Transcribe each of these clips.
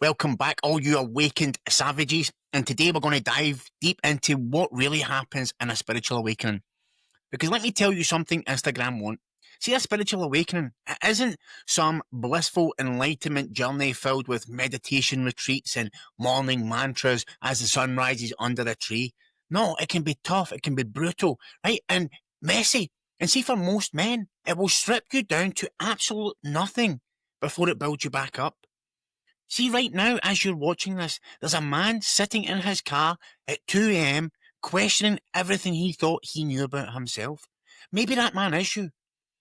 Welcome back, all you awakened savages. And today we're going to dive deep into what really happens in a spiritual awakening. Because let me tell you something Instagram won't. See, a spiritual awakening, it isn't some blissful enlightenment journey filled with meditation retreats and morning mantras as the sun rises under a tree. No, it can be tough, it can be brutal, right? And messy. And see, for most men, it will strip you down to absolute nothing before it builds you back up. See, right now, as you're watching this, there's a man sitting in his car at 2 a.m. questioning everything he thought he knew about himself. Maybe that man is you.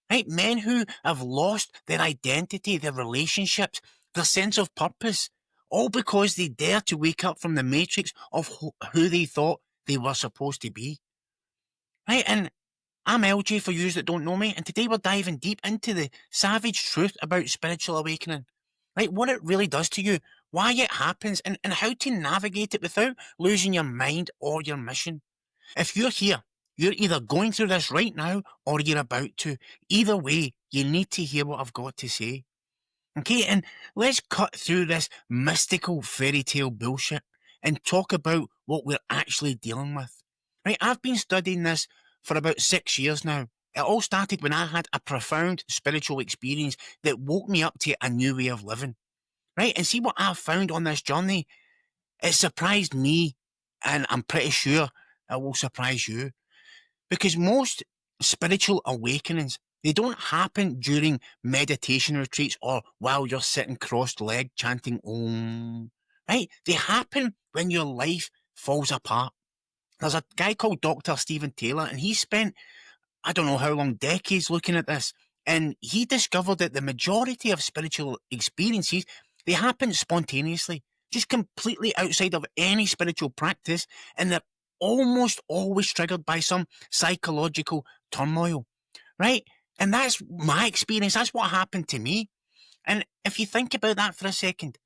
Right? Men who have lost their identity, their relationships, their sense of purpose, all because they dare to wake up from the matrix of who they thought they were supposed to be. Right? And I'm LJ for you that don't know me, and today we're diving deep into the savage truth about spiritual awakening. Right, what it really does to you, why it happens, and how to navigate it without losing your mind or your mission. If you're here, you're either going through this right now or you're about to. Either way, you need to hear what I've got to say. Okay, and let's cut through this mystical fairy tale bullshit and talk about what we're actually dealing with. Right, I've been studying this for about 6 years now. It all started when I had a profound spiritual experience that woke me up to a new way of living. Right? And see what I've found on this journey? It surprised me, and I'm pretty sure it will surprise you. Because most spiritual awakenings, they don't happen during meditation retreats or while you're sitting crossed-legged chanting Om. Right? They happen when your life falls apart. There's a guy called Dr. Stephen Taylor, and he spent I don't know how long, decades looking at this, and he discovered that the majority of spiritual experiences, they happen spontaneously, just completely outside of any spiritual practice, and they're almost always triggered by some psychological turmoil, right? And that's my experience. That's what happened to me. And if you think about that for a second,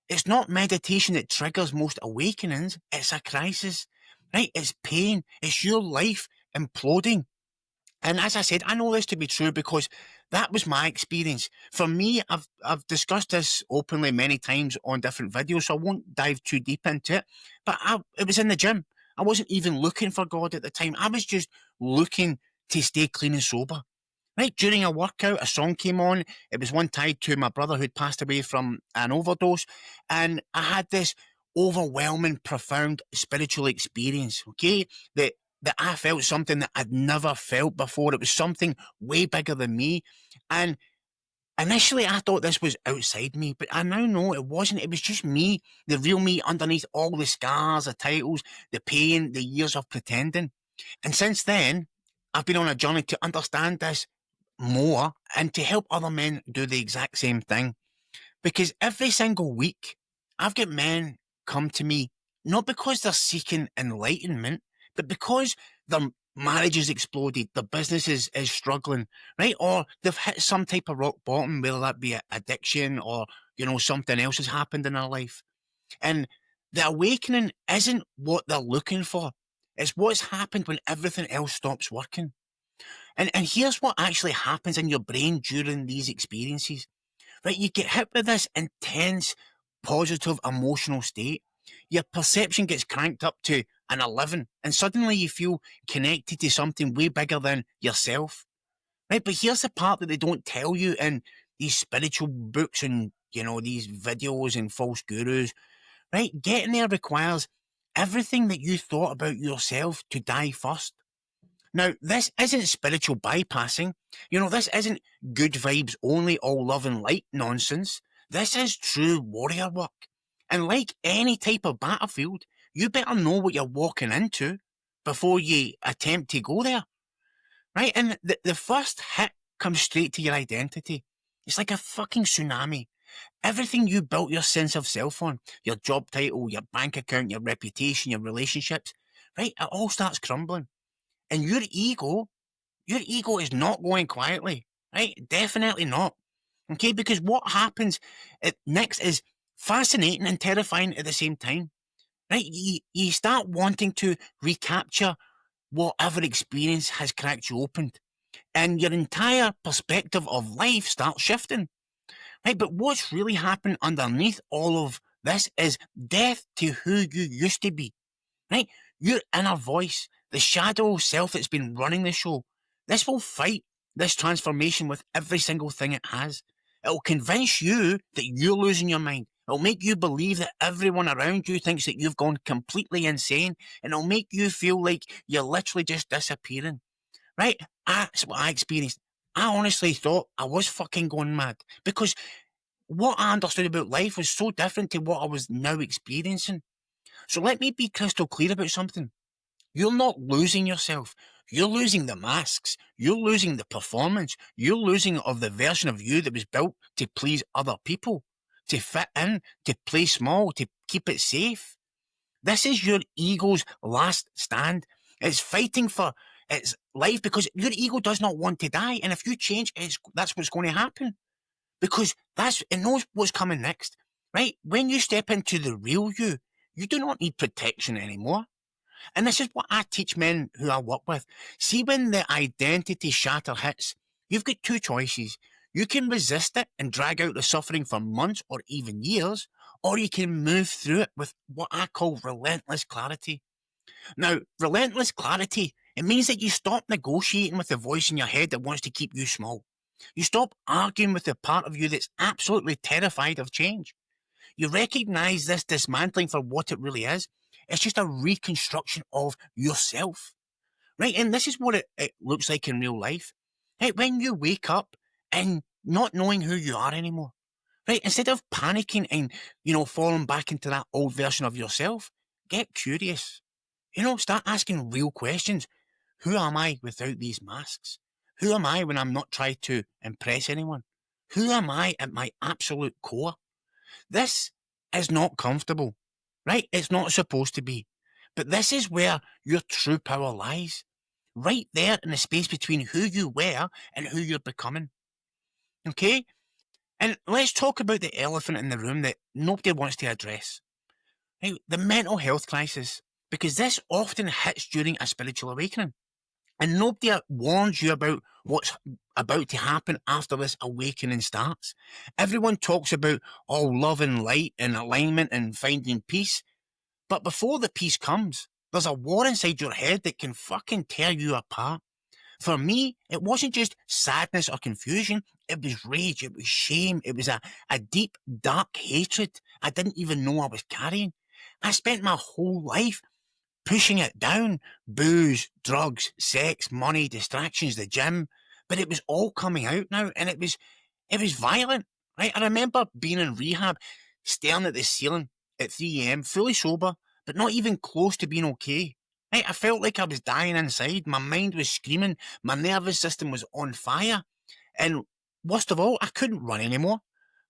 it's not meditation that triggers most awakenings, it's a crisis, right? It's pain. It's your life imploding. And as I said, I know this to be true because that was my experience. For me, I've discussed this openly many times on different videos, so I won't dive too deep into it. But it was in the gym. I wasn't even looking for God at the time. I was just looking to stay clean and sober. Right, during a workout, a song came on. It was one tied to my brother who'd passed away from an overdose. And I had this overwhelming, profound spiritual experience, okay? That I felt something that I'd never felt before. It was something way bigger than me. And initially I thought this was outside me, but I now know it wasn't. It was just me, the real me underneath all the scars, the titles, the pain, the years of pretending. And since then, I've been on a journey to understand this more and to help other men do the exact same thing. Because every single week, I've got men come to me, not because they're seeking enlightenment, but because their marriage has exploded, their business is struggling, right? Or they've hit some type of rock bottom, whether that be addiction or, something else has happened in their life. And the awakening isn't what they're looking for. It's what's happened when everything else stops working. And here's what actually happens in your brain during these experiences. Right, you get hit with this intense, positive emotional state. Your perception gets cranked up to an 11, and suddenly you feel connected to something way bigger than yourself. Right, but here's the part that they don't tell you in these spiritual books and, these videos and false gurus. Right, getting there requires everything that you thought about yourself to die first. Now, this isn't spiritual bypassing. This isn't good vibes only, all love and light nonsense. This is true warrior work. And like any type of battlefield, you better know what you're walking into before you attempt to go there. Right? And the first hit comes straight to your identity. It's like a fucking tsunami. Everything you built your sense of self on, your job title, your bank account, your reputation, your relationships, right? It all starts crumbling. And your ego is not going quietly, right? Definitely not. Okay, because what happens next is fascinating and terrifying at the same time, right? You start wanting to recapture whatever experience has cracked you open, and your entire perspective of life starts shifting, Right? But what's really happened underneath all of this is death to who you used to be. Right? Your inner voice, the shadow self that's been running the show, this will fight this transformation with every single thing it has. It'll convince you that you're losing your mind. It'll make you believe that everyone around you thinks that you've gone completely insane, and it'll make you feel like you're literally just disappearing. Right? That's what I experienced. I honestly thought I was fucking going mad because what I understood about life was so different to what I was now experiencing. So let me be crystal clear about something. You're not losing yourself. You're losing the masks. You're losing the performance. You're losing of the version of you that was built to please other people, to fit in, to play small, to keep it safe. This is your ego's last stand. It's fighting for its life because your ego does not want to die. And if you change, that's what's going to happen because it knows what's coming next, right? When you step into the real you, you do not need protection anymore. And this is what I teach men who I work with. See, when the identity shatter hits, you've got two choices. You can resist it and drag out the suffering for months or even years, or you can move through it with what I call relentless clarity. Now, relentless clarity, it means that you stop negotiating with the voice in your head that wants to keep you small. You stop arguing with the part of you that's absolutely terrified of change. You recognize this dismantling for what it really is. It's just a reconstruction of yourself, right? And this is what it looks like in real life. Right? When you wake up and not knowing who you are anymore, right? Instead of panicking and, falling back into that old version of yourself, get curious. Start asking real questions. Who am I without these masks? Who am I when I'm not trying to impress anyone? Who am I at my absolute core? This is not comfortable, right? It's not supposed to be. But this is where your true power lies. Right there in the space between who you were and who you're becoming. Okay? And let's talk about the elephant in the room that nobody wants to address. Right? The mental health crisis. Because this often hits during a spiritual awakening. And nobody warns you about what's about to happen after this awakening starts. Everyone talks about love and light and alignment and finding peace. But before the peace comes, there's a war inside your head that can fucking tear you apart. For me, it wasn't just sadness or confusion. It was rage. It was shame. It was a deep, dark hatred I didn't even know I was carrying. I spent my whole life pushing it down. Booze, drugs, sex, money, distractions, the gym. But it was all coming out now, and it was violent, right? I remember being in rehab, staring at the ceiling at 3 a.m., fully sober, but not even close to being okay. Right? I felt like I was dying inside. My mind was screaming. My nervous system was on fire. And worst of all, I couldn't run anymore.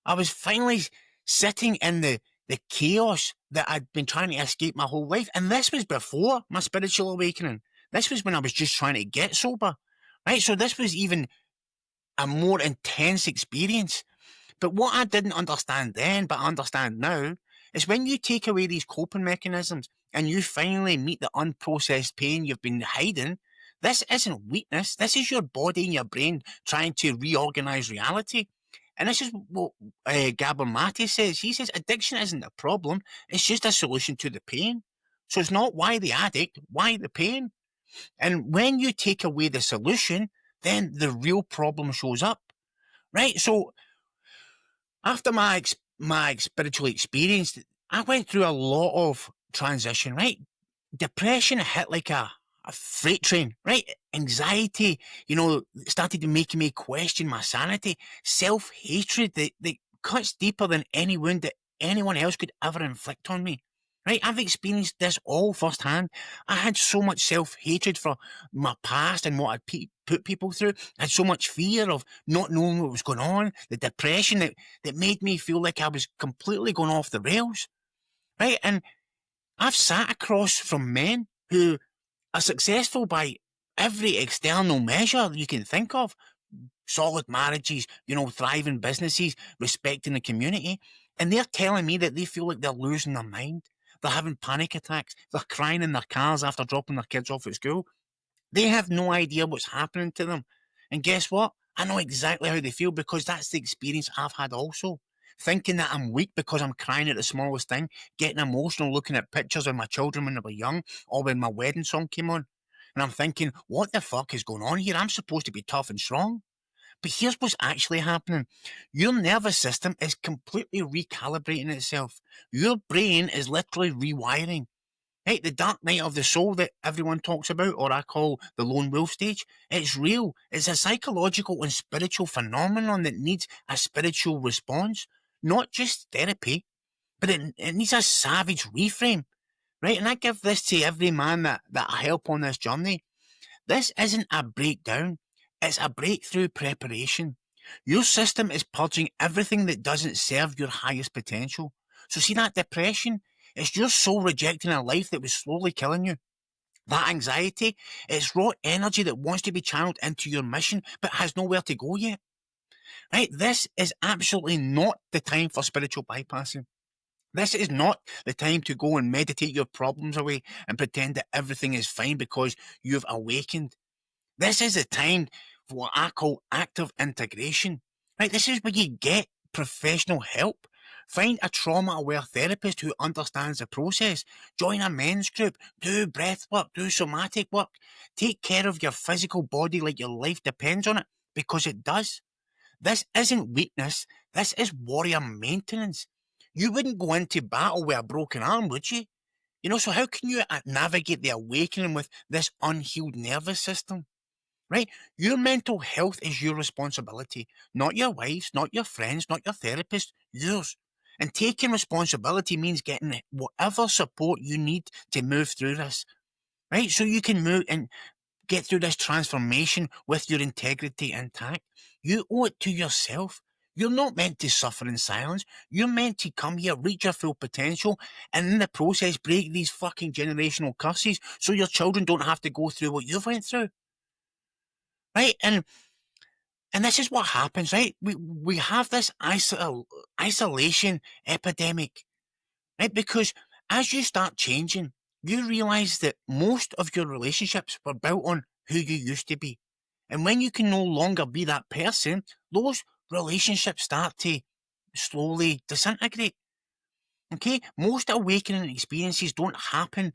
I was finally sitting in the chaos that I'd been trying to escape my whole life. And this was before my spiritual awakening. This was when I was just trying to get sober. Right? So this was even a more intense experience. But what I didn't understand then, but I understand now, is when you take away these coping mechanisms and you finally meet the unprocessed pain you've been hiding, this isn't weakness. This is your body and your brain trying to reorganize reality. And this is what Gabor Mate says. He says addiction isn't a problem. It's just a solution to the pain. So it's not why the addict, why the pain? And when you take away the solution, then the real problem shows up, right? So after my spiritual experience, I went through a lot of transition, right? Depression hit like a freight train, right? Anxiety, started to make me question my sanity. Self-hatred that cuts deeper than any wound that anyone else could ever inflict on me. Right? I've experienced this all firsthand. I had so much self-hatred for my past and what I'd put people through. I had so much fear of not knowing what was going on, the depression that made me feel like I was completely going off the rails. Right? And I've sat across from men who are successful by every external measure you can think of. Solid marriages, thriving businesses, respecting the community. And they're telling me that they feel like they're losing their mind. They're having panic attacks. They're crying in their cars after dropping their kids off at school. They have no idea what's happening to them. And guess what? I know exactly how they feel because that's the experience I've had also. Thinking that I'm weak because I'm crying at the smallest thing, getting emotional looking at pictures of my children when they were young, or when my wedding song came on. And I'm thinking, what the fuck is going on here? I'm supposed to be tough and strong. But here's what's actually happening. Your nervous system is completely recalibrating itself. Your brain is literally rewiring. Right, the dark night of the soul that everyone talks about, or I call the lone wolf stage, it's real. It's a psychological and spiritual phenomenon that needs a spiritual response, not just therapy, but it needs a savage reframe. Right, and I give this to every man that I help on this journey. This isn't a breakdown, it's a breakthrough preparation. Your system is purging everything that doesn't serve your highest potential. So see that depression? It's your soul rejecting a life that was slowly killing you. That anxiety, it's raw energy that wants to be channeled into your mission but has nowhere to go yet. Right? This is absolutely not the time for spiritual bypassing. This is not the time to go and meditate your problems away and pretend that everything is fine because you've awakened. This is the time for what I call active integration. Right? This is where you get professional help. Find a trauma-aware therapist who understands the process. Join a men's group. Do breath work. Do somatic work. Take care of your physical body like your life depends on it, because it does. This isn't weakness. This is warrior maintenance. You wouldn't go into battle with a broken arm, would you? So how can you navigate the awakening with this unhealed nervous system? Right? Your mental health is your responsibility, not your wife's, not your friends, not your therapist, yours. And taking responsibility means getting whatever support you need to move through this, right? So you can move and get through this transformation with your integrity intact. You owe it to yourself. You're not meant to suffer in silence. You're meant to come here, reach your full potential, and in the process break these fucking generational curses so your children don't have to go through what you've went through. Right? And this is what happens, right? We have this isolation epidemic, right? Because as you start changing, you realize that most of your relationships were built on who you used to be. And when you can no longer be that person, those relationships start to slowly disintegrate. Okay? Most awakening experiences don't happen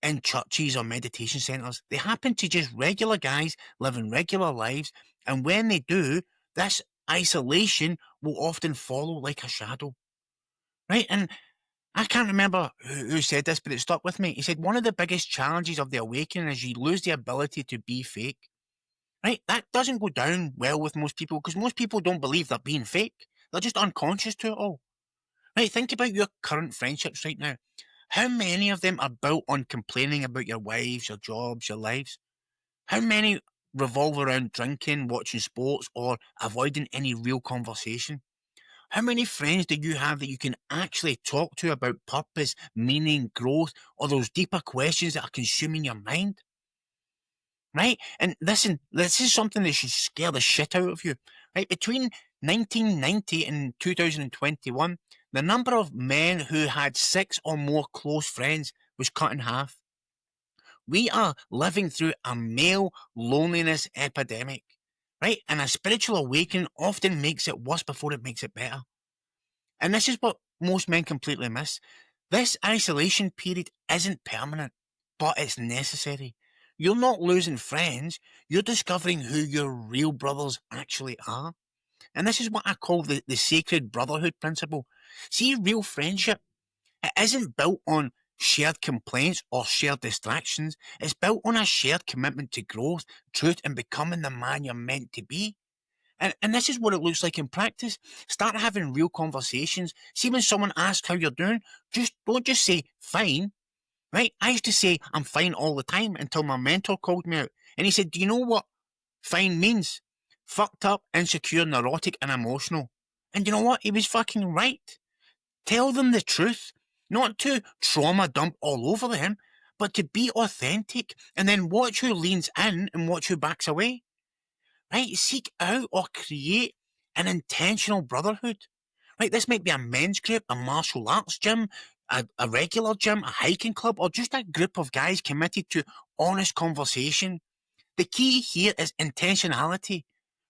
in churches or meditation centres. They happen to just regular guys living regular lives, and when they do, this isolation will often follow like a shadow. Right? And I can't remember who said this, but it stuck with me. He said one of the biggest challenges of the awakening is you lose the ability to be fake. Right? That doesn't go down well with most people because most people don't believe they're being fake. They're just unconscious to it all. Right? Think about your current friendships right now. How many of them are built on complaining about your wives, your jobs, your lives? How many revolve around drinking, watching sports, or avoiding any real conversation? How many friends do you have that you can actually talk to about purpose, meaning, growth, or those deeper questions that are consuming your mind? Right? And listen, this is something that should scare the shit out of you. Right? Between 1990 and 2021, the number of men who had 6 or more close friends was cut in half. We are living through a male loneliness epidemic, right? And a spiritual awakening often makes it worse before it makes it better. And this is what most men completely miss. This isolation period isn't permanent, but it's necessary. You're not losing friends, you're discovering who your real brothers actually are. And this is what I call the sacred brotherhood principle. See, real friendship, it isn't built on shared complaints or shared distractions. It's built on a shared commitment to growth, truth, and becoming the man you're meant to be. And this is what it looks like in practice. Start having real conversations. See, when someone asks how you're doing, don't just say fine, right? I used to say I'm fine all the time until my mentor called me out. And he said, do you know what fine means? Fucked up, insecure, neurotic, and emotional. And you know what? He was fucking right. Tell them the truth. Not to trauma dump all over them, but to be authentic and then watch who leans in and watch who backs away. Right? Seek out or create an intentional brotherhood. Right? This might be a men's group, a martial arts gym, a regular gym, a hiking club, or just a group of guys committed to honest conversation. The key here is intentionality.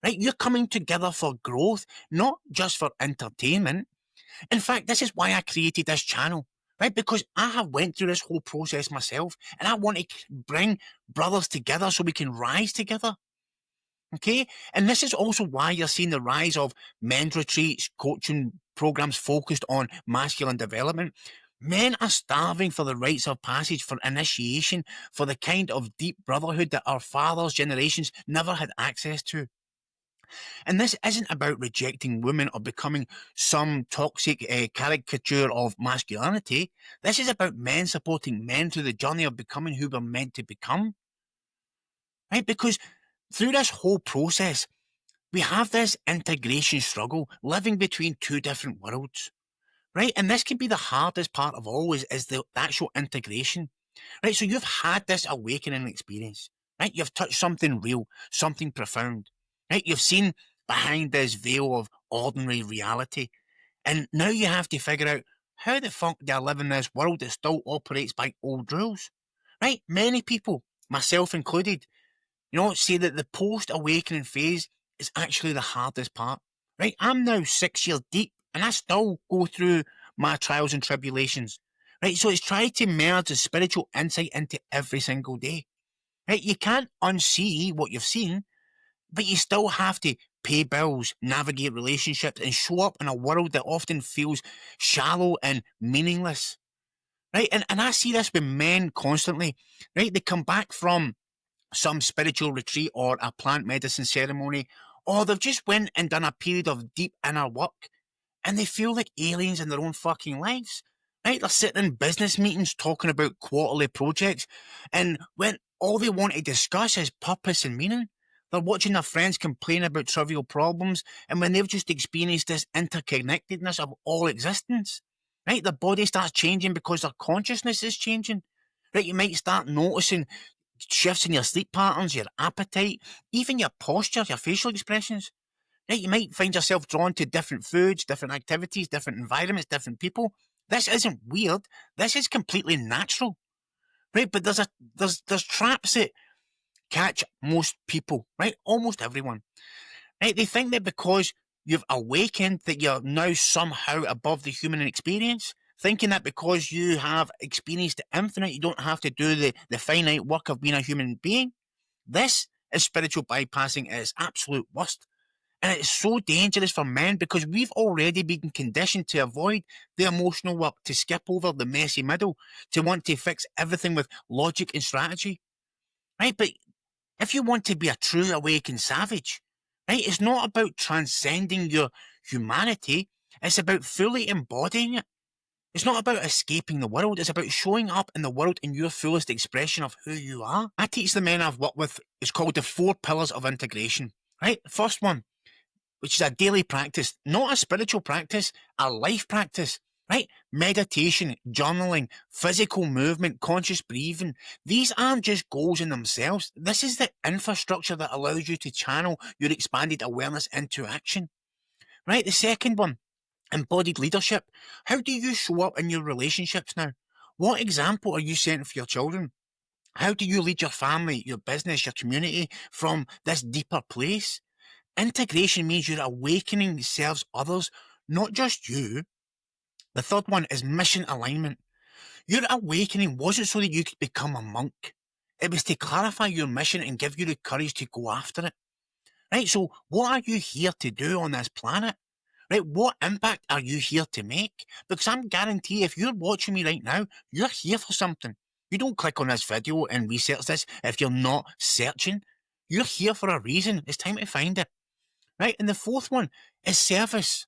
right? You're coming together for growth, not just for entertainment. In fact, this is why I created this channel, right? Because I have went through this whole process myself, and I want to bring brothers together so we can rise together. Okay? And this is also why you're seeing the rise of men's retreats, coaching programs focused on masculine development. Men are starving for the rites of passage, for initiation, for the kind of deep brotherhood that our fathers' generations never had access to. And this isn't about rejecting women or becoming some toxic caricature of masculinity. This is about men supporting men through the journey of becoming who we're meant to become. Right? Because through this whole process, we have this integration struggle living between two different worlds. Right? And this can be the hardest part of all is the actual integration. Right? So you've had this awakening experience. Right? You've touched something real, something profound. Right? You've seen behind this veil of ordinary reality. And now you have to figure out how the fuck do I live in this world that still operates by old rules? Right? Many people, myself included, say that the post-awakening phase is actually the hardest part. Right? I'm now 6 years deep and I still go through my trials and tribulations. Right? So it's trying to merge the spiritual insight into every single day. Right? You can't unsee what you've seen, but you still have to pay bills, navigate relationships, and show up in a world that often feels shallow and meaningless. Right? And I see this with men constantly. Right? They come back from some spiritual retreat or a plant medicine ceremony, or they've just went and done a period of deep inner work, and they feel like aliens in their own fucking lives. Right? They're sitting in business meetings talking about quarterly projects, and when all they want to discuss is purpose and meaning, they're watching their friends complain about trivial problems, and when they've just experienced this interconnectedness of all existence, right? Their body starts changing because their consciousness is changing. Right? You might start noticing shifts in your sleep patterns, your appetite, even your posture, your facial expressions. Right? You might find yourself drawn to different foods, different activities, different environments, different people. This isn't weird. This is completely natural. Right? But there's traps that catch most people, right? Almost everyone. Right? They think that because you've awakened that you're now somehow above the human experience, thinking that because you have experienced the infinite, you don't have to do the finite work of being a human being. This is spiritual bypassing at its absolute worst. And it's so dangerous for men because we've already been conditioned to avoid the emotional work, to skip over the messy middle, to want to fix everything with logic and strategy. Right? But if you want to be a true awakened savage, right, it's not about transcending your humanity, it's about fully embodying it. It's not about escaping the world, it's about showing up in the world in your fullest expression of who you are. I teach the men I've worked with, it's called the 4 pillars of integration. Right? First one, which is a daily practice, not a spiritual practice, a life practice. Right? Meditation, journaling, physical movement, conscious breathing. These aren't just goals in themselves. This is the infrastructure that allows you to channel your expanded awareness into action. Right? The second one, embodied leadership. How do you show up in your relationships now? What example are you setting for your children? How do you lead your family, your business, your community from this deeper place? Integration means your awakening serves others, not just you. The third one is mission alignment. Your awakening wasn't so that you could become a monk. It was to clarify your mission and give you the courage to go after it. Right, so what are you here to do on this planet? Right, what impact are you here to make? Because I'm guarantee if you're watching me right now, you're here for something. You don't click on this video and research this if you're not searching. You're here for a reason. It's time to find it. Right, and the fourth one is service.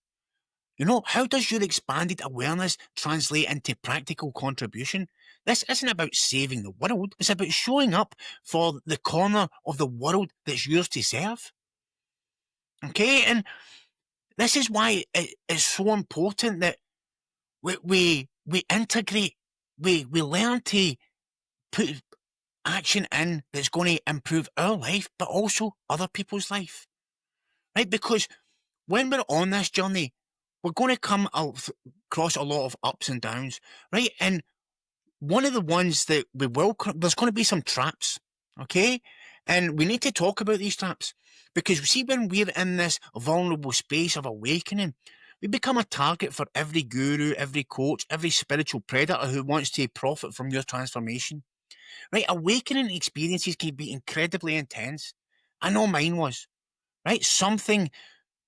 How does your expanded awareness translate into practical contribution? This isn't about saving the world, it's about showing up for the corner of the world that's yours to serve. Okay, and this is why it's so important that we integrate, we learn to put action in that's going to improve our life, but also other people's life. Right? Because when we're on this journey, we're going to come across a lot of ups and downs, right? And one of the ones that there's going to be some traps, okay? And we need to talk about these traps. Because see, when we're in this vulnerable space of awakening, we become a target for every guru, every coach, every spiritual predator who wants to profit from your transformation. Right? Awakening experiences can be incredibly intense. I know mine was. Right? Something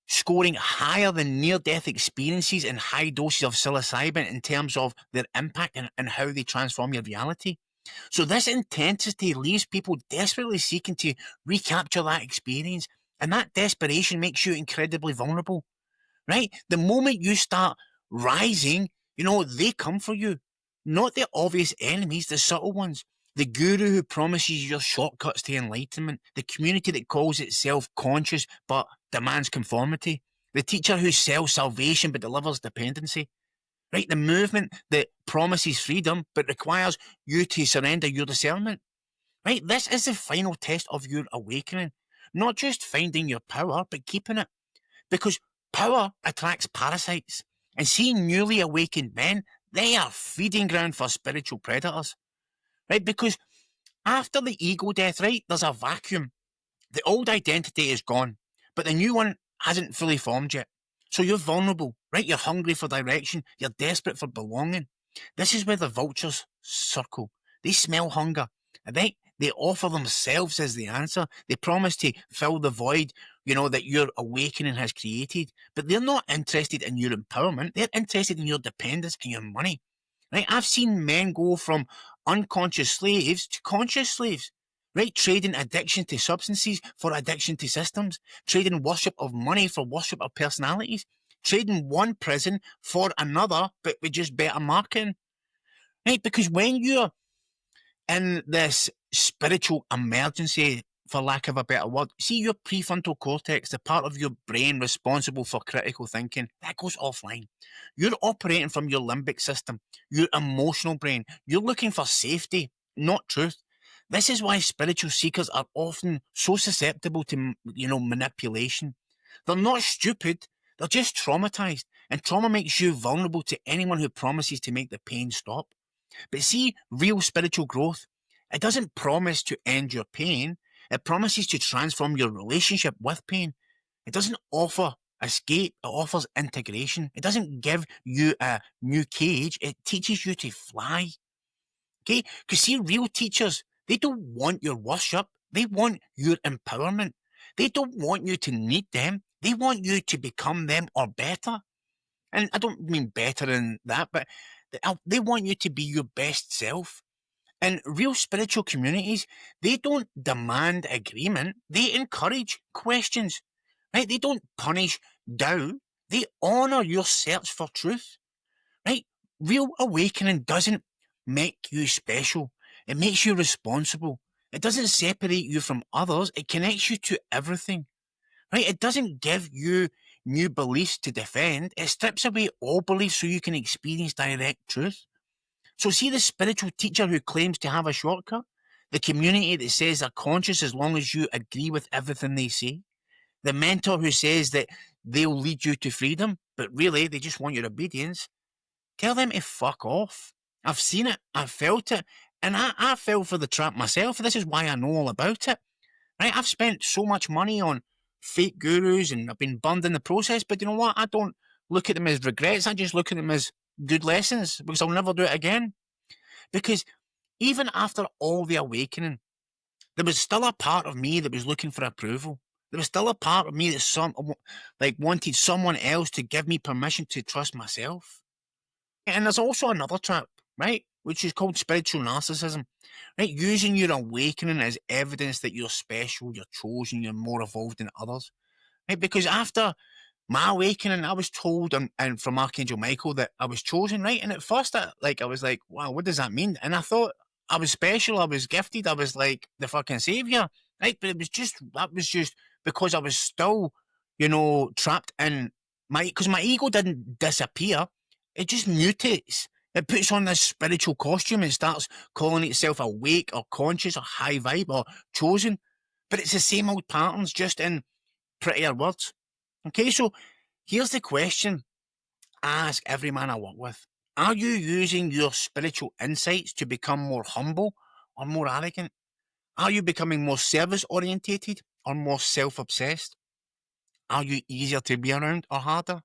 scoring higher than near-death experiences and high doses of psilocybin in terms of their impact and how they transform your reality. So this intensity leaves people desperately seeking to recapture that experience, and that desperation makes you incredibly vulnerable, right? The moment you start rising, they come for you. Not the obvious enemies, the subtle ones. The guru who promises you shortcuts to enlightenment. The community that calls itself conscious but demands conformity. The teacher who sells salvation but delivers dependency. Right? The movement that promises freedom but requires you to surrender your discernment. Right? This is the final test of your awakening. Not just finding your power, but keeping it. Because power attracts parasites. And seeing newly awakened men, they are feeding ground for spiritual predators. Right? Because after the ego death, right, there's a vacuum. The old identity is gone, but the new one hasn't fully formed yet. So you're vulnerable, right? You're hungry for direction. You're desperate for belonging. This is where the vultures circle. They smell hunger. They offer themselves as the answer. They promise to fill the void, that your awakening has created. But they're not interested in your empowerment. They're interested in your dependence and your money. Right? I've seen men go from unconscious slaves to conscious slaves. Right? Trading addiction to substances for addiction to systems. Trading worship of money for worship of personalities. Trading one prison for another, but with just better marketing. Right? Because when you're in this spiritual emergency, for lack of a better word, see your prefrontal cortex, the part of your brain responsible for critical thinking, that goes offline. You're operating from your limbic system, your emotional brain. You're looking for safety, not truth. This is why spiritual seekers are often so susceptible to, manipulation. They're not stupid, they're just traumatized. And trauma makes you vulnerable to anyone who promises to make the pain stop. But see, real spiritual growth, it doesn't promise to end your pain. It promises to transform your relationship with pain. It doesn't offer escape, it offers integration. It doesn't give you a new cage, it teaches you to fly. Okay? Because see, real teachers, they don't want your worship, they want your empowerment. They don't want you to need them, they want you to become them or better. And I don't mean better than that, but they want you to be your best self. And real spiritual communities, they don't demand agreement, they encourage questions. Right? They don't punish doubt, they honor your search for truth. Right? Real awakening doesn't make you special, it makes you responsible. It doesn't separate you from others, it connects you to everything. Right? It doesn't give you new beliefs to defend. It strips away all beliefs so you can experience direct truth. So see the spiritual teacher who claims to have a shortcut? The community that says they're conscious as long as you agree with everything they say? The mentor who says that they'll lead you to freedom, but really they just want your obedience? Tell them to fuck off. I've seen it, I've felt it, and I fell for the trap myself. This is why I know all about it. Right? I've spent so much money on fake gurus and I've been burned in the process, but you know what? I don't look at them as regrets. I just look at them as good lessons because I'll never do it again. Because even after all the awakening, there was still a part of me that was looking for approval. There was still a part of me that wanted someone else to give me permission to trust myself. And there's also another trap, right? Which is called spiritual narcissism, right? Using your awakening as evidence that you're special, you're chosen, you're more evolved than others, right? Because after my awakening, I was told and from Archangel Michael that I was chosen, right? And at first, I was like, wow, what does that mean? And I thought I was special, I was gifted, I was like the fucking savior, right? But that was just because I was still, trapped in because my ego didn't disappear, it just mutates. It puts on this spiritual costume and starts calling itself awake or conscious or high vibe or chosen. But it's the same old patterns, just in prettier words. Okay, so here's the question I ask every man I work with. Are you using your spiritual insights to become more humble or more arrogant? Are you becoming more service orientated or more self-obsessed? Are you easier to be around or harder?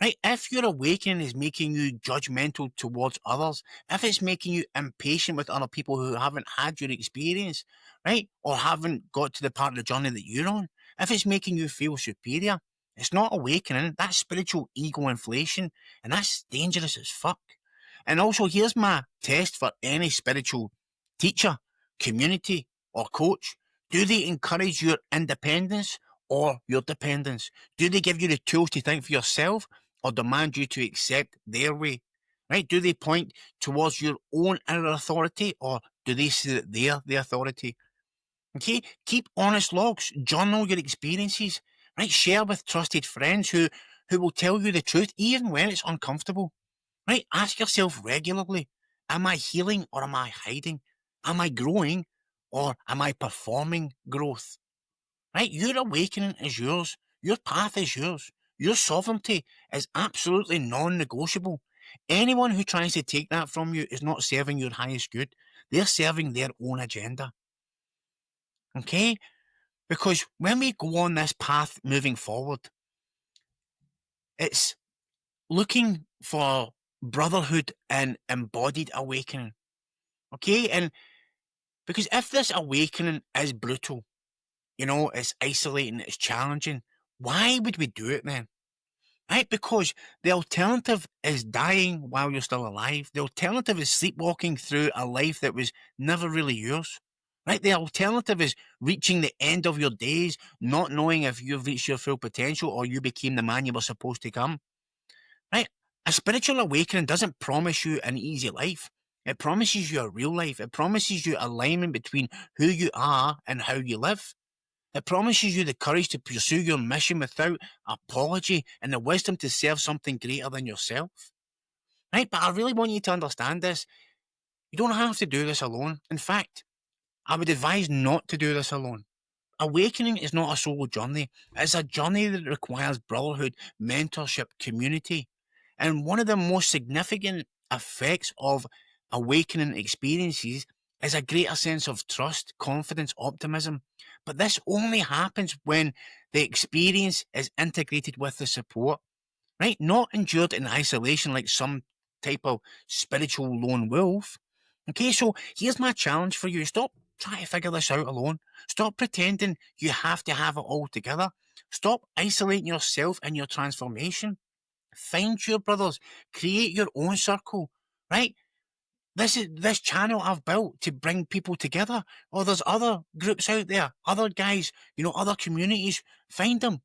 Right? If your awakening is making you judgmental towards others, if it's making you impatient with other people who haven't had your experience, right? Or haven't got to the part of the journey that you're on, if it's making you feel superior, it's not awakening. That's spiritual ego inflation, and that's dangerous as fuck. And also, here's my test for any spiritual teacher, community, or coach. Do they encourage your independence or your dependence? Do they give you the tools to think for yourself or demand you to accept their way? Right? Do they point towards your own inner authority or do they see that they're the authority? Okay? Keep honest logs, journal your experiences, right? Share with trusted friends who will tell you the truth even when it's uncomfortable. Right? Ask yourself regularly, am I healing or am I hiding? Am I growing or am I performing growth? Right? Your awakening is yours. Your path is yours. Your sovereignty is absolutely non-negotiable. Anyone who tries to take that from you is not serving your highest good. They're serving their own agenda. Okay? Because when we go on this path moving forward, it's looking for brotherhood and embodied awakening. Okay? And because if this awakening is brutal, it's isolating, it's challenging, why would we do it then? Right? Because the alternative is dying while you're still alive. The alternative is sleepwalking through a life that was never really yours. Right? The alternative is reaching the end of your days, not knowing if you've reached your full potential or you became the man you were supposed to come. Right? A spiritual awakening doesn't promise you an easy life. It promises you a real life. It promises you alignment between who you are and how you live. It promises you the courage to pursue your mission without apology and the wisdom to serve something greater than yourself. Right? But I really want you to understand this. You don't have to do this alone. In fact, I would advise not to do this alone. Awakening is not a solo journey. It's a journey that requires brotherhood, mentorship, community. And one of the most significant effects of awakening experiences is a greater sense of trust, confidence, optimism. But this only happens when the experience is integrated with the support, right? Not endured in isolation like some type of spiritual lone wolf. Okay, so here's my challenge for you. Stop trying to figure this out alone. Stop pretending you have to have it all together. Stop isolating yourself in your transformation. Find your brothers. Create your own circle, right? This channel I've built to bring people together. Or there's other groups out there, other guys, other communities. Find them.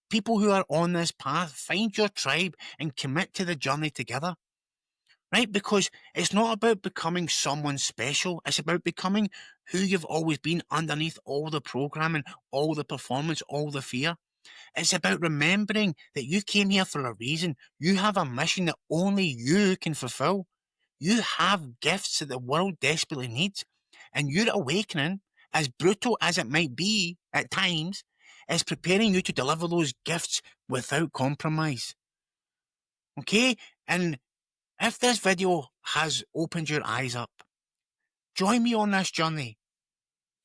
People who are on this path. Find your tribe and commit to the journey together. Right? Because it's not about becoming someone special. It's about becoming who you've always been underneath all the programming, all the performance, all the fear. It's about remembering that you came here for a reason. You have a mission that only you can fulfill. You have gifts that the world desperately needs. And your awakening, as brutal as it might be at times, is preparing you to deliver those gifts without compromise. Okay? And if this video has opened your eyes up, join me on this journey.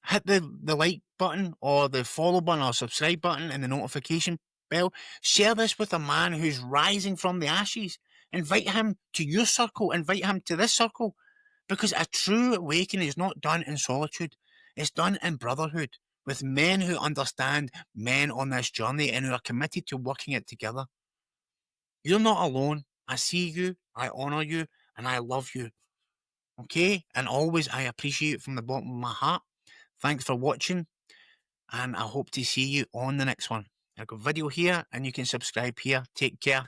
Hit the like button or the follow button or subscribe button and the notification bell. Share this with a man who's rising from the ashes. Invite him to your circle. Invite him to this circle. Because a true awakening is not done in solitude. It's done in brotherhood with men who understand men on this journey and who are committed to working it together. You're not alone. I see you, I honor you, and I love you. Okay? And always I appreciate it from the bottom of my heart. Thanks for watching, and I hope to see you on the next one. I've got a video here, and you can subscribe here. Take care.